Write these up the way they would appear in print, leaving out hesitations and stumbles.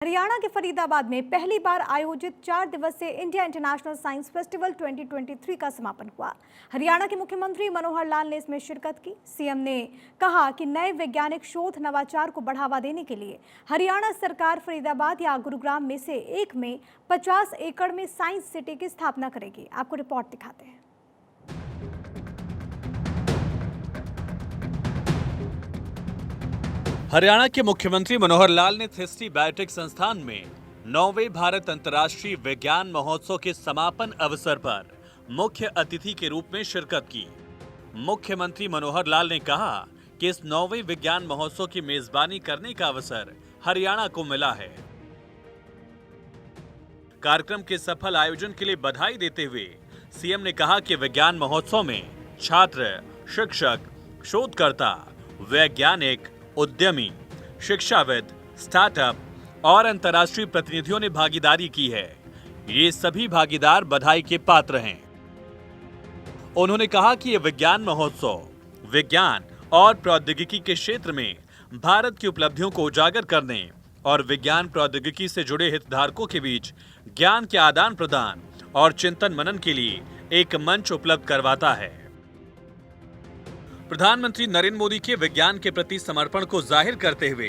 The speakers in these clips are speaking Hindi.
हरियाणा के फरीदाबाद में पहली बार आयोजित 4 दिवसीय इंडिया इंटरनेशनल साइंस फेस्टिवल 2023 का समापन हुआ। हरियाणा के मुख्यमंत्री मनोहर लाल ने इसमें शिरकत की। सीएम ने कहा कि नए वैज्ञानिक शोध नवाचार को बढ़ावा देने के लिए हरियाणा सरकार फरीदाबाद या गुरुग्राम में से एक में 50 एकड़ में साइंस सिटी की स्थापना करेगी। आपको रिपोर्ट दिखाते हैं। हरियाणा के मुख्यमंत्री मनोहर लाल ने थिस्टी बायोटेक संस्थान में 9वें भारत अंतर्राष्ट्रीय विज्ञान महोत्सव के समापन अवसर पर मुख्य अतिथि के रूप में शिरकत की। मुख्यमंत्री मनोहर लाल ने कहा कि इस 9वें विज्ञान महोत्सव की मेजबानी करने का अवसर हरियाणा को मिला है। कार्यक्रम के सफल आयोजन के लिए बधाई देते हुए सीएम ने कहा कि विज्ञान महोत्सव में छात्र, शिक्षक, शोधकर्ता, वैज्ञानिक, उद्यमी, शिक्षाविद, स्टार्टअप और अंतर्राष्ट्रीय प्रतिनिधियों ने भागीदारी की है। ये सभी भागीदार बधाई के पात्र हैं। उन्होंने कहा कि यह विज्ञान महोत्सव विज्ञान और प्रौद्योगिकी के क्षेत्र में भारत की उपलब्धियों को उजागर करने और विज्ञान प्रौद्योगिकी से जुड़े हितधारकों के बीच ज्ञान के आदान प्रदान और चिंतन मनन के लिए एक मंच उपलब्ध करवाता है। प्रधानमंत्री नरेंद्र मोदी के विज्ञान के प्रति समर्पण को जाहिर करते हुए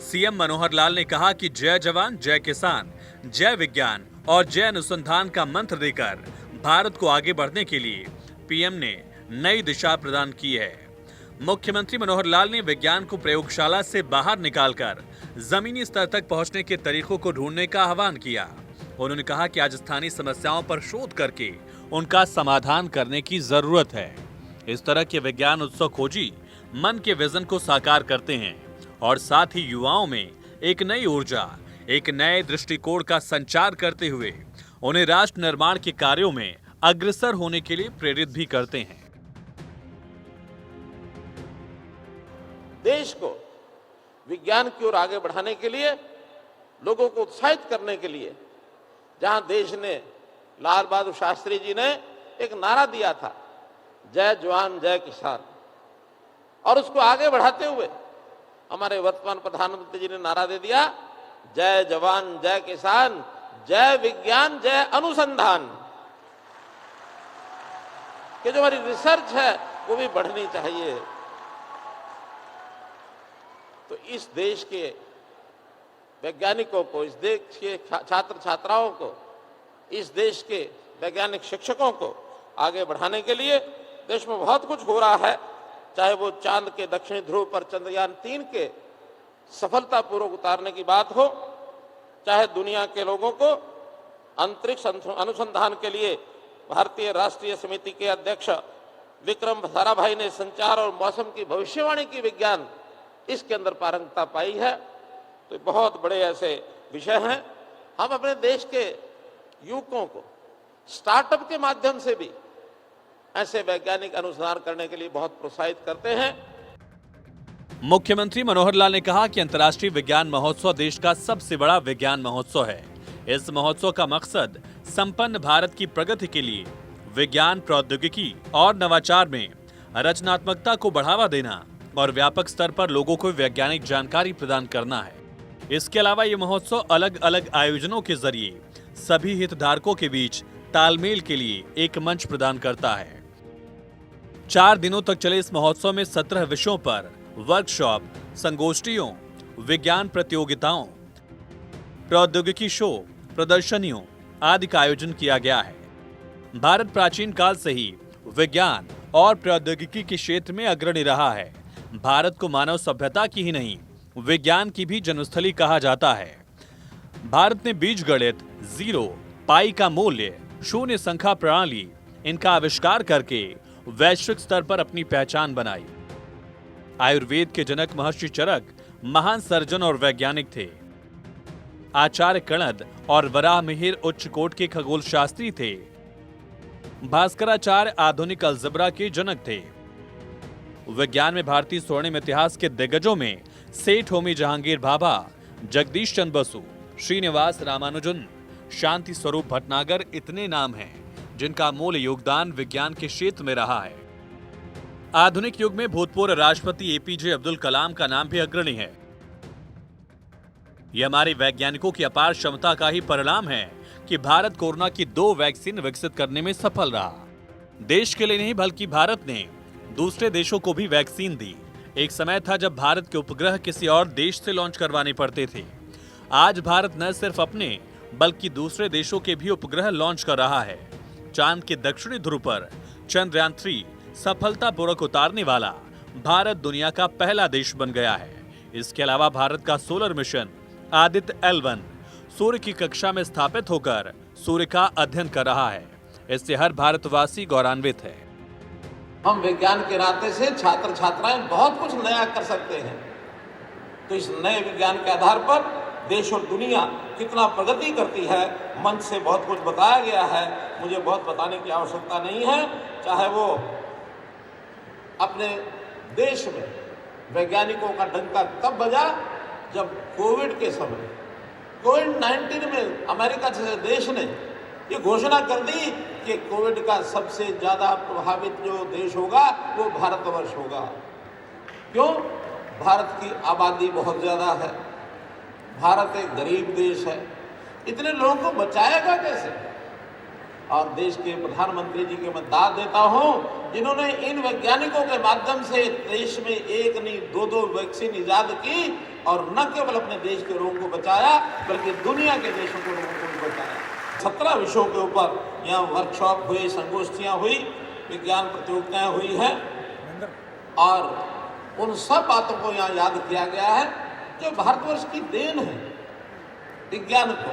सीएम मनोहर लाल ने कहा कि जय जवान, जय किसान, जय विज्ञान और जय अनुसंधान का मंत्र देकर भारत को आगे बढ़ने के लिए पीएम ने नई दिशा प्रदान की है। मुख्यमंत्री मनोहर लाल ने विज्ञान को प्रयोगशाला से बाहर निकालकर जमीनी स्तर तक पहुंचने के तरीकों को ढूंढने का आह्वान किया। उन्होंने कहा कि आज स्थानीय समस्याओं पर शोध करके उनका समाधान करने की जरूरत है। इस तरह के विज्ञान उत्सव खोजी मन के विजन को साकार करते हैं और साथ ही युवाओं में एक नई ऊर्जा, एक नए दृष्टिकोण का संचार करते हुए उन्हें राष्ट्र निर्माण के कार्यों में अग्रसर होने के लिए प्रेरित भी करते हैं। देश को विज्ञान की ओर आगे बढ़ाने के लिए, लोगों को उत्साहित करने के लिए, जहां देश ने, लाल बहादुर शास्त्री जी ने एक नारा दिया था, जय जवान जय किसान, और उसको आगे बढ़ाते हुए हमारे वर्तमान प्रधानमंत्री जी ने नारा दे दिया, जय जवान जय किसान, जय विज्ञान जय अनुसंधान। कि जो हमारी रिसर्च है वो भी बढ़नी चाहिए। तो इस देश के वैज्ञानिकों को, इस देश के छात्र छात्राओं को, इस देश के वैज्ञानिक शिक्षकों को आगे बढ़ाने के लिए देश में बहुत कुछ हो रहा है। चाहे वो चांद के दक्षिणी ध्रुव पर चंद्रयान 3 के सफलतापूर्वक उतारने की बात हो, चाहे दुनिया के लोगों को अंतरिक्ष अनुसंधान के लिए भारतीय राष्ट्रीय समिति के अध्यक्ष विक्रम साराभाई ने संचार और मौसम की भविष्यवाणी की विज्ञान, इसके अंदर पारंगता पाई है। तो बहुत बड़े ऐसे विषय हैं। हम अपने देश के युवकों को स्टार्टअप के माध्यम से भी ऐसे वैज्ञानिक अनुसंधान करने के लिए बहुत प्रोत्साहित करते हैं। मुख्यमंत्री मनोहर लाल ने कहा कि अंतर्राष्ट्रीय विज्ञान महोत्सव देश का सबसे बड़ा विज्ञान महोत्सव है। इस महोत्सव का मकसद संपन्न भारत की प्रगति के लिए विज्ञान, प्रौद्योगिकी और नवाचार में रचनात्मकता को बढ़ावा देना और व्यापक स्तर पर लोगों को वैज्ञानिक जानकारी प्रदान करना है। इसके अलावा ये महोत्सव अलग अलग आयोजनों के जरिए सभी हितधारकों के बीच तालमेल के लिए एक मंच प्रदान करता है। 4 दिनों तक चले इस महोत्सव में 17 विषयों पर वर्कशॉप, संगोष्ठियों, विज्ञान प्रतियोगिताओं, प्रौद्योगिकी शो, प्रदर्शनियों आदि का आयोजन किया गया है। भारत प्राचीन काल से ही विज्ञान और प्रौद्योगिकी के क्षेत्र में अग्रणी रहा है। भारत को मानव सभ्यता की ही नहीं, विज्ञान की भी जन्मस्थली कहा जाता है। भारत ने बीजगणित, जीरो, पाई का मूल्य, शून्य संख्या प्रणाली, इनका आविष्कार करके वैश्विक स्तर पर अपनी पहचान बनाई। आयुर्वेद के जनक महर्षि चरक महान सर्जन और वैज्ञानिक थे। आचार्य कणद और वराह मिहिर उच्च कोटि के खगोल शास्त्री थे। भास्कराचार्य आधुनिक अलजबरा के जनक थे। विज्ञान में भारतीय स्वर्णिम इतिहास के दिग्गजों में सेठ होमी जहांगीर भाभा, जगदीश चंद्र बसु, श्रीनिवास रामानुजन, शांति स्वरूप भटनागर इतने नाम हैं जिनका मूल योगदान विज्ञान के क्षेत्र में रहा है। आधुनिक युग में भूतपूर्व राष्ट्रपति एपीजे अब्दुल कलाम का नाम भी अग्रणी है। ये हमारे वैज्ञानिकों की अपार क्षमता का ही परिणाम है कि भारत कोरोना की 2 वैक्सीन विकसित करने में सफल रहा। देश के लिए नहीं बल्कि भारत ने दूसरे देशों को भी वैक्सीन दी। एक समय था जब भारत के उपग्रह किसी और देश से लॉन्च करवाने पड़ते थे। आज भारत न सिर्फ अपने बल्कि दूसरे देशों के भी उपग्रह लॉन्च कर रहा है। चांद के दक्षिणी ध्रुव पर चंद्रयान 3 सफलतापूर्वक उतारने वाला भारत दुनिया का पहला देश बन गया है। इसके अलावा भारत का सोलर मिशन आदित्य L1 सूर्य की कक्षा में स्थापित होकर सूर्य का अध्ययन कर रहा है। इससे हर भारतवासी गौरवान्वित है। हम विज्ञान के नाते से छात्र छात्राएं बहुत कुछ नया कर सकते हैं। तो इस नए विज्ञान के आधार पर देश और दुनिया कितना प्रगति करती है, मंच से बहुत कुछ बताया गया है। मुझे बहुत बताने की आवश्यकता नहीं है। चाहे वो अपने देश में वैज्ञानिकों का डंका तब बजा जब कोविड के समय, कोविड-19 में अमेरिका जैसे देश ने ये घोषणा कर दी कि कोविड का सबसे ज्यादा प्रभावित जो देश होगा वो भारतवर्ष होगा। क्यों? भारत की आबादी बहुत ज्यादा है, भारत एक गरीब देश है, इतने लोगों को बचाएगा कैसे? और देश के प्रधानमंत्री जी के मैं दाद देता हूं जिन्होंने इन वैज्ञानिकों के माध्यम से देश में एक नहीं 2-2 वैक्सीन इजाद की और न केवल अपने देश के लोगों को बचाया बल्कि दुनिया के देशों के लोगों को भी बचाया। 17 विषयों के ऊपर यहाँ वर्कशॉप हुई, संगोष्ठियाँ हुई, विज्ञान प्रतियोगिताएं हुई हैं और उन सब बातों को यहाँ याद किया गया है जो भारतवर्ष की देन है विज्ञान को।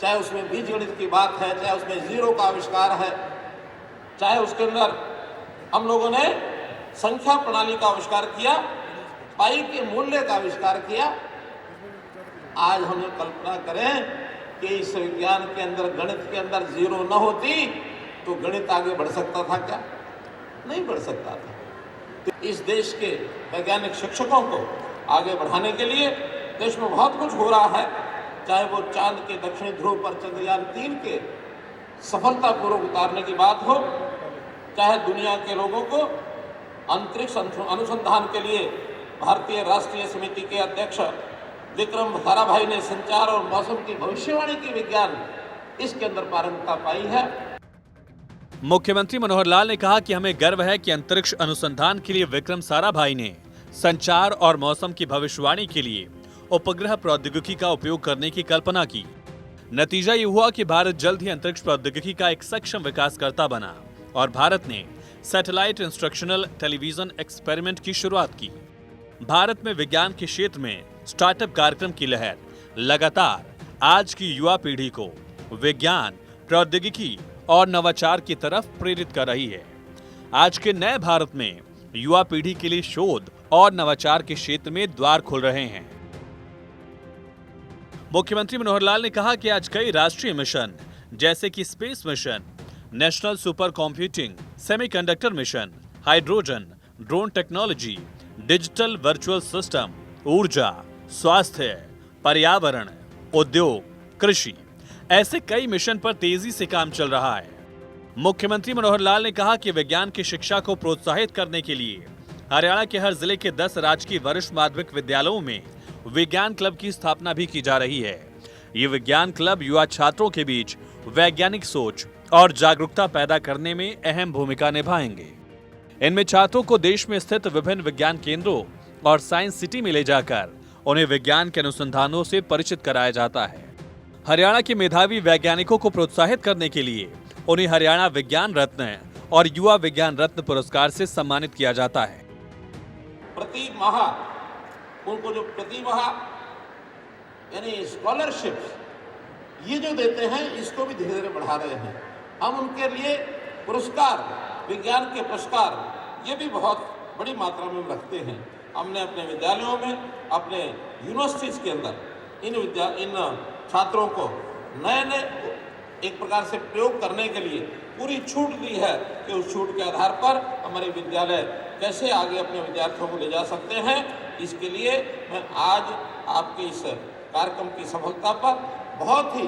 चाहे उसमें बीजगणित की बात है, चाहे उसमें जीरो का आविष्कार है, चाहे उसके अंदर हम लोगों ने संख्या प्रणाली का आविष्कार किया, पाई के मूल्य का आविष्कार किया। आज हम कल्पना करें कि इस विज्ञान के अंदर, गणित के अंदर जीरो न होती तो गणित आगे बढ़ सकता था क्या? नहीं बढ़ सकता था। तो इस देश के वैज्ञानिक शिक्षकों को आगे बढ़ाने के लिए देश में बहुत कुछ हो रहा है। चाहे वो चांद के दक्षिणी ध्रुव पर चंद्रयान 3 के सफलतापूर्वक उतारने की बात हो, चाहे दुनिया के लोगों को अंतरिक्ष अनुसंधान के लिए भारतीय राष्ट्रीय समिति के अध्यक्ष विक्रम साराभाई ने संचार और मौसम की भविष्यवाणी की विज्ञान इसके अंदर पारंगता पाई है। मुख्यमंत्री मनोहर लाल ने कहा कि हमें गर्व है कि अंतरिक्ष अनुसंधान के लिए विक्रम साराभाई ने संचार और मौसम की भविष्यवाणी के लिए उपग्रह प्रौद्योगिकी का उपयोग करने की कल्पना की। नतीजा ये हुआ कि भारत जल्द ही अंतरिक्ष प्रौद्योगिकी का एक सक्षम विकासकर्ता बना और भारत ने सैटेलाइट इंस्ट्रक्शनल टेलीविजन एक्सपेरिमेंट की शुरुआत की। भारत में विज्ञान के क्षेत्र में स्टार्टअप कार्यक्रम की लहर लगातार आज की युवा पीढ़ी को विज्ञान, प्रौद्योगिकी और नवाचार की तरफ प्रेरित कर रही है। आज के नए भारत में युवा पीढ़ी के लिए शोध और नवाचार के क्षेत्र में द्वार खुल रहे हैं। मुख्यमंत्री मनोहर लाल ने कहा कि आज कई राष्ट्रीय मिशन जैसे कि space mission, national super computing, semiconductor mission, hydrogen, drone technology, digital virtual system, ऊर्जा, स्वास्थ्य, पर्यावरण, उद्योग, कृषि, ऐसे कई मिशन पर तेजी से काम चल रहा है। मुख्यमंत्री मनोहर लाल ने कहा कि विज्ञान की शिक्षा को प्रोत्साहित करने के लिए हरियाणा के हर जिले के 10 राजकीय वरिष्ठ माध्यमिक विद्यालयों में विज्ञान क्लब की स्थापना भी की जा रही है। ये विज्ञान क्लब युवा छात्रों के बीच वैज्ञानिक सोच और जागरूकता पैदा करने में अहम भूमिका निभाएंगे। इनमें छात्रों को देश में स्थित विभिन्न विज्ञान केंद्रों और साइंस सिटी में ले जाकर उन्हें विज्ञान के अनुसंधानों से परिचित कराया जाता है। हरियाणा के मेधावी वैज्ञानिकों को प्रोत्साहित करने के लिए उन्हें हरियाणा विज्ञान रत्न और युवा विज्ञान रत्न पुरस्कार से सम्मानित किया जाता है। प्रति माह उनको जो प्रति माह यानी स्कॉलरशिप ये जो देते हैं, इसको भी धीरे धीरे बढ़ा रहे हैं। हम उनके लिए पुरस्कार, विज्ञान के पुरस्कार, ये भी बहुत बड़ी मात्रा में रखते हैं। हमने अपने विद्यालयों में, अपने यूनिवर्सिटीज के अंदर इन छात्रों को नए नए एक प्रकार से प्रयोग करने के लिए पूरी छूट दी है कि उस छूट के आधार पर हमारे विद्यालय कैसे आगे अपने विद्यार्थियों को ले जा सकते हैं। इसके लिए मैं आज आपके इस कार्यक्रम की सफलता पर बहुत ही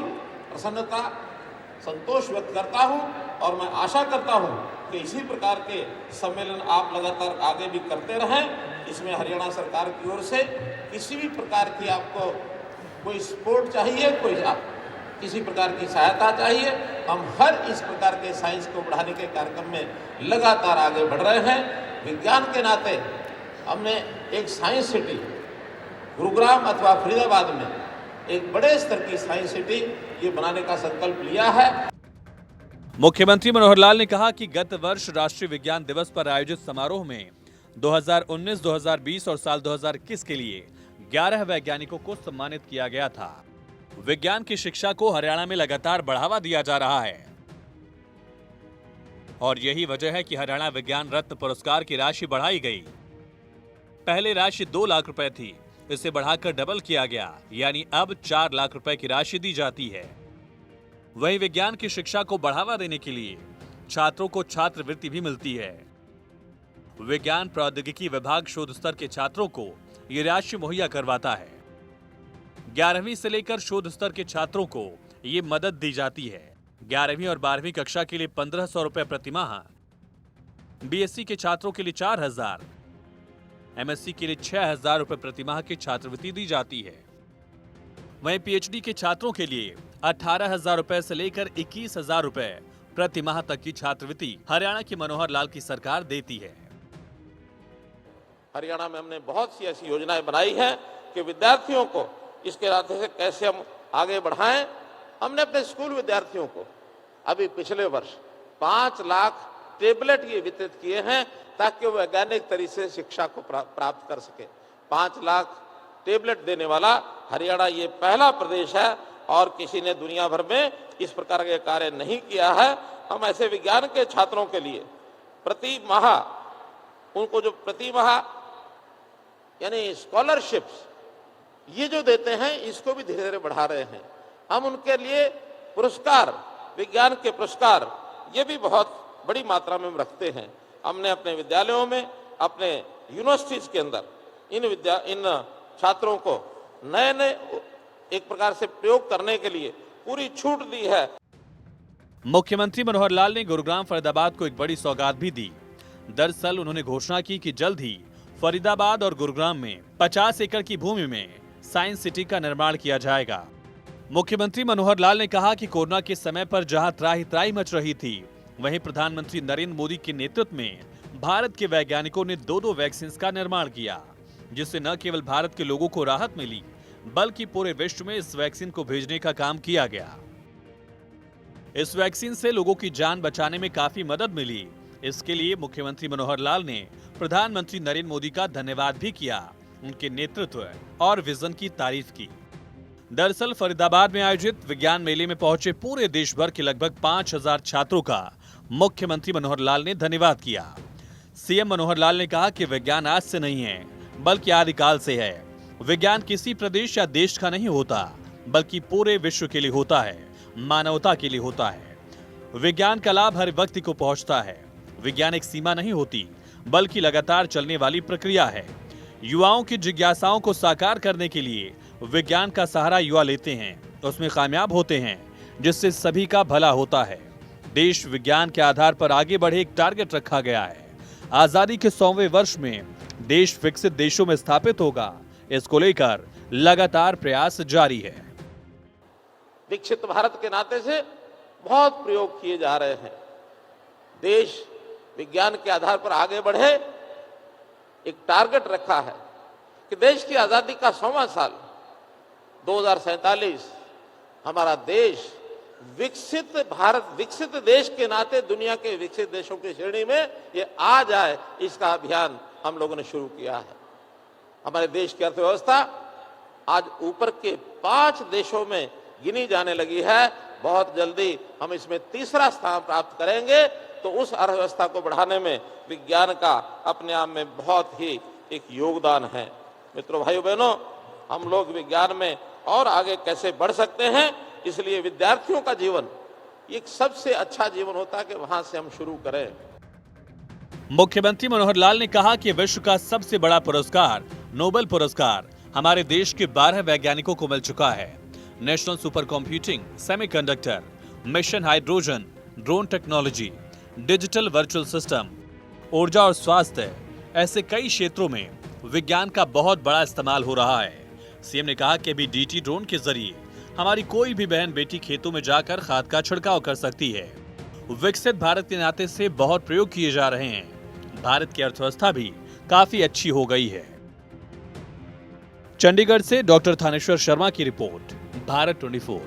प्रसन्नता, संतोष व्यक्त करता हूं और मैं आशा करता हूं कि इसी प्रकार के सम्मेलन आप लगातार आगे भी करते रहें। इसमें हरियाणा सरकार की ओर से किसी भी प्रकार की आपको कोई सपोर्ट चाहिए, कोई किसी प्रकार की सहायता चाहिए, हम हर इस प्रकार के साइंस को बढ़ाने के कार्यक्रम में लगातार आगे बढ़ रहे हैं। विज्ञान के नाते हमने एक साइंस सिटी गुरुग्राम अथवा फरीदाबाद में एक बड़े स्तर की साइंस सिटी ये बनाने का संकल्प लिया है। मुख्यमंत्री मनोहर लाल ने कहा कि गत वर्ष राष्ट्रीय विज्ञान दिवस पर आयोजित समारोह में 2019, 2020 और साल 2021 के लिए 11 वैज्ञानिकों को सम्मानित किया गया था। विज्ञान की शिक्षा को हरियाणा में लगातार बढ़ावा दिया जा रहा है और यही वजह है कि हरियाणा विज्ञान रत्न पुरस्कार की राशि बढ़ाई गई। पहले राशि 2 लाख रुपए थी, इसे बढ़ाकर डबल किया गया, यानी अब 4 लाख रुपए की राशि दी जाती है। वहीं विज्ञान की शिक्षा को बढ़ावा देने के लिए छात्रों को छात्रवृत्ति भी मिलती है। विज्ञान प्रौद्योगिकी विभाग शोध स्तर के छात्रों को ये राशि मुहैया करवाता है। 11वीं से लेकर शोध स्तर के छात्रों को ये मदद दी जाती है। 11वीं और 12वीं कक्षा के लिए 1500 रुपए प्रतिमाह, बीएससी के छात्रों के लिए 4000, एमएससी के लिए 6000 रुपए प्रतिमाह की छात्रवृत्ति दी जाती है। वहीं पीएचडी के छात्रों के लिए 18,000 रुपए से लेकर 21,000 रुपए प्रतिमाह तक की छात्रवृत्ति हरियाणा की मनोहर लाल की सरकार देती है। हरियाणा में हमने बहुत सी ऐसी योजनाएं बनाई हैं कि विद्यार्थियों को इसके रास्ते से कैसे हम आगे बढ़ाएं। हमने अपने स्कूल विद्यार्थियों को अभी पिछले वर्ष 5 लाख टेबलेट ये वितरित किए हैं ताकि वो वैज्ञानिक तरीके से शिक्षा को प्राप्त कर सके। 5 लाख टेबलेट देने वाला हरियाणा ये पहला प्रदेश है और किसी ने दुनिया भर में इस प्रकार के कार्य नहीं किया है। हम ऐसे विज्ञान के छात्रों के लिए प्रति माह उनको जो प्रति माह यानी स्कॉलरशिप्स ये जो देते हैं इसको भी धीरे धीरे बढ़ा रहे हैं। हम उनके लिए पुरस्कार, विज्ञान के पुरस्कार ये भी बहुत बड़ी मात्रा में हम रखते हैं। हमने अपने विद्यालयों में, अपने यूनिवर्सिटीज के अंदर इन छात्रों को नए नए एक प्रकार से प्रयोग करने के लिए पूरी छूट दी है। मुख्यमंत्री मनोहर लाल ने गुरुग्राम फरीदाबाद को एक बड़ी सौगात भी दी। दरअसल उन्होंने घोषणा की कि जल्द ही फरीदाबाद और गुरुग्राम में 50 एकड़ की भूमि में साइंस सिटी का निर्माण किया जाएगा। मुख्यमंत्री मनोहर लाल ने कहा कि कोरोना के समय पर जहां त्राही त्राही मच रही थी, वहीं प्रधानमंत्री नरेंद्र मोदी के नेतृत्व में भारत के वैज्ञानिकों ने 2 वैक्सीन का निर्माण किया, जिससे न केवल भारत के लोगों को राहत मिली बल्कि पूरे विश्व में इस वैक्सीन को भेजने का काम किया गया। इस वैक्सीन से लोगों की जान बचाने में काफी मदद मिली। इसके लिए मुख्यमंत्री मनोहर लाल ने प्रधानमंत्री नरेंद्र मोदी का धन्यवाद भी किया, उनके नेतृत्व और विजन की तारीफ की। दरअसल फरीदाबाद में आयोजित विज्ञान मेले में पहुंचे पूरे देश भर के लगभग 5000 छात्रों का मुख्यमंत्री मनोहर लाल ने धन्यवाद किया। सीएम मनोहर लाल ने कहा कि विज्ञान आज से नहीं है बल्कि आदिकाल से है। विज्ञान किसी प्रदेश या देश का नहीं होता बल्कि पूरे विश्व के लिए होता है, मानवता के लिए होता है। विज्ञान का लाभ हर व्यक्ति को पहुंचता है। विज्ञान एक सीमा नहीं होती बल्कि लगातार चलने वाली प्रक्रिया है। युवाओं की जिज्ञासाओं को साकार करने के लिए विज्ञान का सहारा युवा लेते हैं, उसमें कामयाब होते हैं, जिससे सभी का भला होता है। देश विज्ञान के आधार पर आगे बढ़े एक टारगेट रखा गया है। आजादी के 100वें वर्ष में देश विकसित देशों में स्थापित होगा, इसको लेकर लगातार प्रयास जारी है। विकसित भारत के नाते से बहुत प्रयोग किए जा रहे हैं। देश विज्ञान के आधार पर आगे बढ़े, एक टारगेट रखा है कि देश की आजादी का 100वां साल 2047 हमारा देश विकसित भारत, विकसित देश के नाते दुनिया के विकसित देशों की श्रेणी में ये आ जाए, इसका अभियान हम लोगों ने शुरू किया है। हमारे देश की अर्थव्यवस्था आज ऊपर के 5 देशों में गिनी जाने लगी है। बहुत जल्दी हम इसमें तीसरा स्थान प्राप्त करेंगे, तो उस अर्थव्यवस्था को बढ़ाने में विज्ञान का अपने आप में बहुत ही एक योगदान है। मित्रों, भाइयों बहनों, हम लोग विज्ञान में और आगे कैसे बढ़ सकते हैं, इसलिए विद्यार्थियों का जीवन एक सबसे अच्छा जीवन होता है कि वहां से हम शुरू करें। मुख्यमंत्री मनोहर लाल ने कहा कि विश्व का सबसे बड़ा पुरस्कार नोबेल पुरस्कार हमारे देश के 12 वैज्ञानिकों को मिल चुका है। National super computing, semiconductor, mission hydrogen, drone technology, digital virtual system, ऊर्जा और स्वास्थ्य, ऐसे कई क्षेत्रों में विज्ञान का बहुत बड़ा इस्तेमाल हो रहा है। सीएम ने कहा कि अभी डीटी ड्रोन के जरिए हमारी कोई भी बहन बेटी खेतों में जाकर खाद का छिड़काव कर सकती है। विकसित भारत के नाते से बहुत प्रयोग किए जा रहे हैं। भारत की अर्थव्यवस्था भी काफी अच्छी हो गई है। चंडीगढ़ से डॉक्टर थानेश्वर शर्मा की रिपोर्ट, भारत 24।